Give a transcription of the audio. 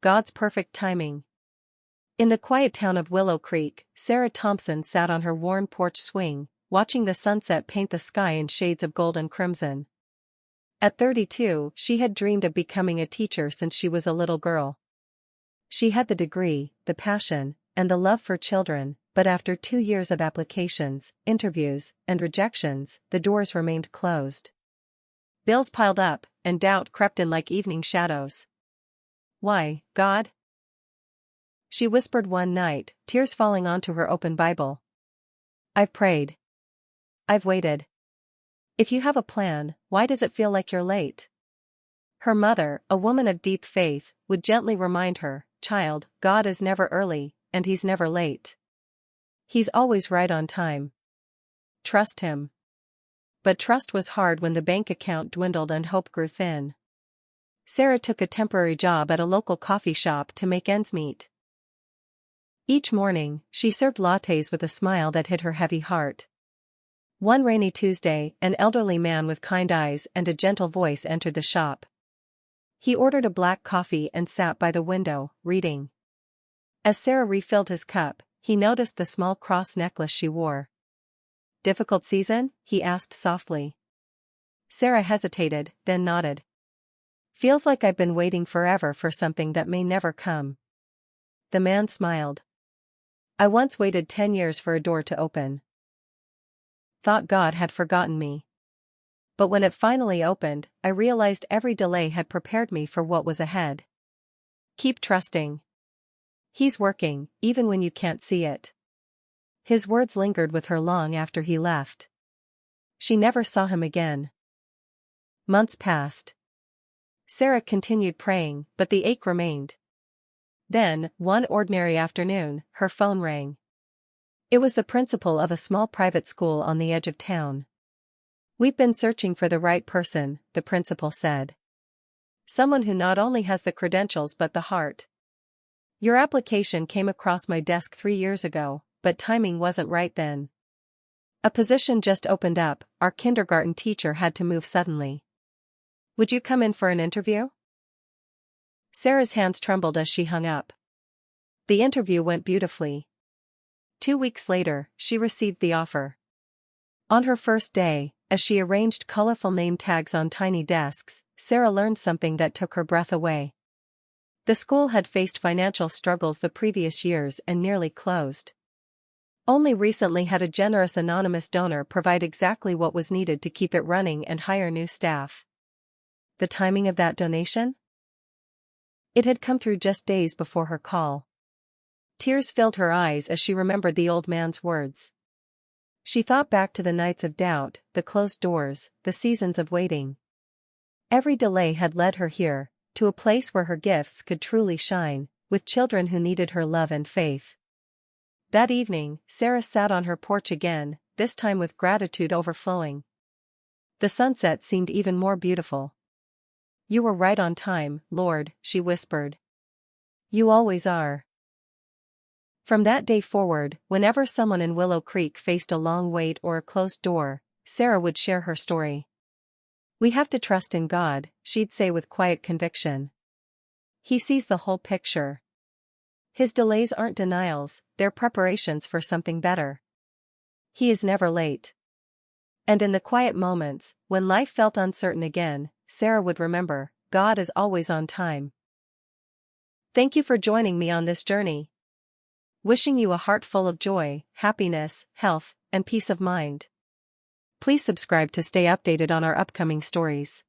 God's perfect timing. In the quiet town of Willow Creek, Sarah Thompson sat on her worn porch swing, watching the sunset paint the sky in shades of gold and crimson. At 32, she had dreamed of becoming a teacher since she was a little girl. She had the degree, the passion, and the love for children, but after 2 years of applications, interviews, and rejections, the doors remained closed. Bills piled up, and doubt crept in like evening shadows. "Why, God?" she whispered one night, tears falling onto her open Bible. "I've prayed. I've waited. If you have a plan, why does it feel like you're late?" Her mother, a woman of deep faith, would gently remind her, "Child, God is never early, and He's never late. He's always right on time. Trust Him." But trust was hard when the bank account dwindled and hope grew thin. Sarah took a temporary job at a local coffee shop to make ends meet. Each morning, she served lattes with a smile that hid her heavy heart. One rainy Tuesday, an elderly man with kind eyes and a gentle voice entered the shop. He ordered a black coffee and sat by the window, reading. As Sarah refilled his cup, he noticed the small cross necklace she wore. "Difficult season?" he asked softly. Sarah hesitated, then nodded. "Feels like I've been waiting forever for something that may never come." The man smiled. "I once waited 10 years for a door to open. Thought God had forgotten me. But when it finally opened, I realized every delay had prepared me for what was ahead. Keep trusting. He's working, even when you can't see it." His words lingered with her long after he left. She never saw him again. Months passed. Sarah continued praying, but the ache remained. Then, one ordinary afternoon, her phone rang. It was the principal of a small private school on the edge of town. "We've been searching for the right person," the principal said. "Someone who not only has the credentials but the heart. Your application came across my desk 3 years ago, but timing wasn't right then. A position just opened up, our kindergarten teacher had to move suddenly. Would you come in for an interview?" Sarah's hands trembled as she hung up. The interview went beautifully. 2 weeks later, she received the offer. On her first day, as she arranged colorful name tags on tiny desks, Sarah learned something that took her breath away. The school had faced financial struggles the previous years and nearly closed. Only recently had a generous anonymous donor provide exactly what was needed to keep it running and hire new staff. The timing of that donation? It had come through just days before her call. Tears filled her eyes as she remembered the old man's words. She thought back to the nights of doubt, the closed doors, the seasons of waiting. Every delay had led her here, to a place where her gifts could truly shine, with children who needed her love and faith. That evening, Sarah sat on her porch again, this time with gratitude overflowing. The sunset seemed even more beautiful. "You were right on time, Lord," she whispered. "You always are." From that day forward, whenever someone in Willow Creek faced a long wait or a closed door, Sarah would share her story. "We have to trust in God," she'd say with quiet conviction. "He sees the whole picture. His delays aren't denials, they're preparations for something better. He is never late." And in the quiet moments, when life felt uncertain again, Sarah would remember, God is always on time. Thank you for joining me on this journey. Wishing you a heart full of joy, happiness, health, and peace of mind. Please subscribe to stay updated on our upcoming stories.